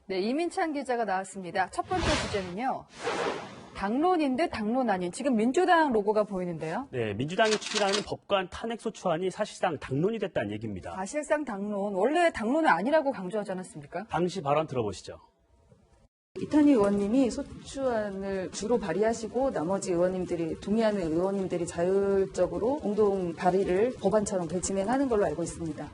네, 이민찬 기자가 나왔습니다. 첫 번째 주제는요. 당론인 듯 당론 아닌 지금 민주당 로고가 보이는데요. 네, 민주당이 추진하는 법관 탄핵소추안이 사실상 당론이 됐다는 얘기입니다. 사실상 당론, 원래 당론은 아니라고 강조하지 않았습니까? 당시 발언 들어보시죠. 이탄희 의원님이 소추안을 주로 발의하시고 나머지 의원님들이 동의하는 의원님들이 자율적으로 공동 발의를 법안처럼 진행하는 걸로 알고 있습니다.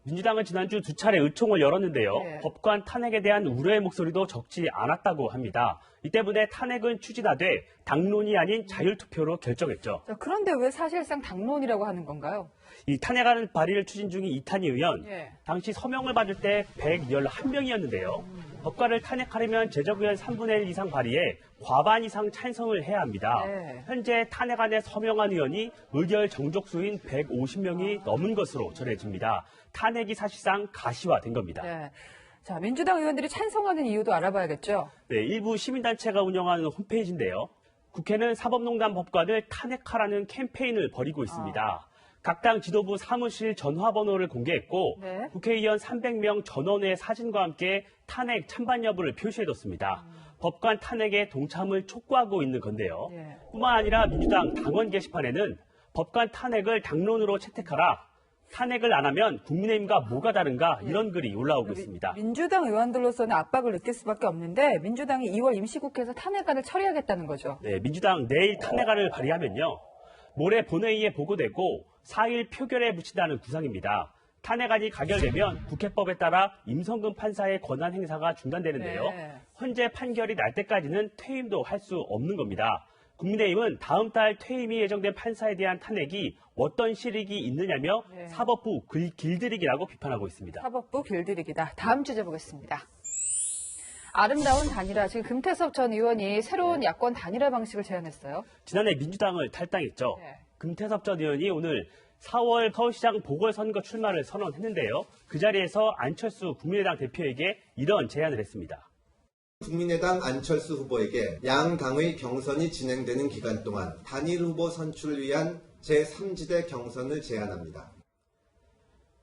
민주당은 지난주 두 차례 의총을 열었는데요. 네. 법관 탄핵에 대한 우려의 목소리도 적지 않았다고 합니다. 이 때문에 탄핵은 추진하되 당론이 아닌 자율투표로 결정했죠. 자, 그런데 왜 사실상 당론이라고 하는 건가요? 이 탄핵안 발의를 추진 중인 이탄희 의원, 예. 당시 서명을 받을 때 111명이었는데요. 법관을 탄핵하려면 제적의원 3분의 1 이상 발의에 과반 이상 찬성을 해야 합니다. 네. 현재 탄핵안에 서명한 의원이 의결 정족수인 150명이 넘은 것으로 전해집니다. 탄핵이 사실상 가시화된 겁니다. 네. 자, 민주당 의원들이 찬성하는 이유도 알아봐야겠죠. 네, 일부 시민단체가 운영하는 홈페이지인데요. 국회는 사법농단 법관을 탄핵하라는 캠페인을 벌이고 있습니다. 각 당 지도부 사무실 전화번호를 공개했고 네. 국회의원 300명 전원의 사진과 함께 탄핵 찬반 여부를 표시해뒀습니다. 법관 탄핵에 동참을 촉구하고 있는 건데요. 네. 뿐만 아니라 민주당 당원 게시판에는 법관 탄핵을 당론으로 채택하라. 탄핵을 안 하면 국민의힘과 뭐가 다른가 이런 글이 올라오고 있습니다. 민주당 의원들로서는 압박을 느낄 수밖에 없는데 민주당이 2월 임시국회에서 탄핵안을 처리하겠다는 거죠. 네, 민주당 내일 탄핵안을 발의하면요. 모레 본회의에 보고되고 4일 표결에 붙인다는 구상입니다. 탄핵안이 가결되면 국회법에 따라 임성근 판사의 권한 행사가 중단되는데요. 네. 헌재 판결이 날 때까지는 퇴임도 할 수 없는 겁니다. 국민의힘은 다음 달 퇴임이 예정된 판사에 대한 탄핵이 어떤 실익이 있느냐며 네. 사법부 길들이기라고 비판하고 있습니다. 사법부 길들이기다. 다음 주제 보겠습니다. 아름다운 단일화. 지금 금태섭 전 의원이 새로운 야권 단일화 방식을 제안했어요. 지난해 민주당을 탈당했죠. 네. 금태섭 전 의원이 오늘 4월 서울시장 보궐선거 출마를 선언했는데요. 그 자리에서 안철수 국민의당 대표에게 이런 제안을 했습니다. 국민의당 안철수 후보에게 양 당의 경선이 진행되는 기간 동안 단일 후보 선출을 위한 제3지대 경선을 제안합니다.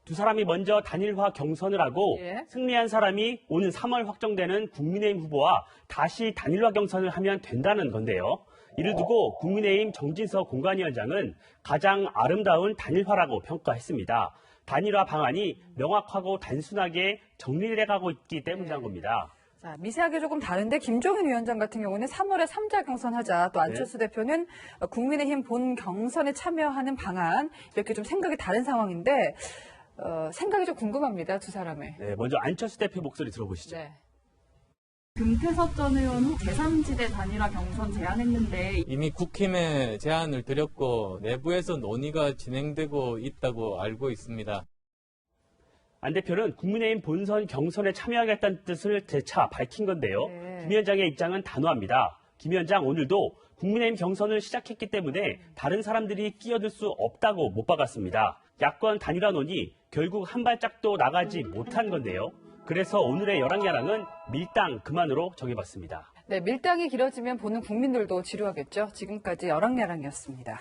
두 사람이 먼저 단일화 경선을 하고 예. 승리한 사람이 오는 3월 확정되는 국민의힘 후보와 다시 단일화 경선을 하면 된다는 건데요. 이를 두고 국민의힘 정진석 공관위원장은 가장 아름다운 단일화라고 평가했습니다. 단일화 방안이 명확하고 단순하게 정리돼 가고 있기 때문이란 겁니다. 자, 미세하게 조금 다른데 김종인 위원장 같은 경우는 3월에 3자 경선하자. 또 안철수 대표는 국민의힘 본 경선에 참여하는 방안. 이렇게 좀 생각이 다른 상황인데 생각이 좀 궁금합니다. 두 사람의. 네, 먼저 안철수 대표 목소리 들어보시죠. 네. 금태섭 전 의원 제3지대 단일화 경선 제안했는데 이미 국힘에 제안을 드렸고 내부에서 논의가 진행되고 있다고 알고 있습니다. 안 대표는 국민의힘 본선 경선에 참여하겠다는 뜻을 재차 밝힌 건데요. 네. 김 위원장의 입장은 단호합니다. 김 위원장 오늘도 국민의힘 경선을 시작했기 때문에 다른 사람들이 끼어들 수 없다고 못 박았습니다. 야권 단일화 논의 결국 한 발짝도 나가지 못한 건데요. 그래서 오늘의 열왕야랑은 밀당 그만으로 정해봤습니다. 네, 밀당이 길어지면 보는 국민들도 지루하겠죠. 지금까지 열왕야랑이었습니다.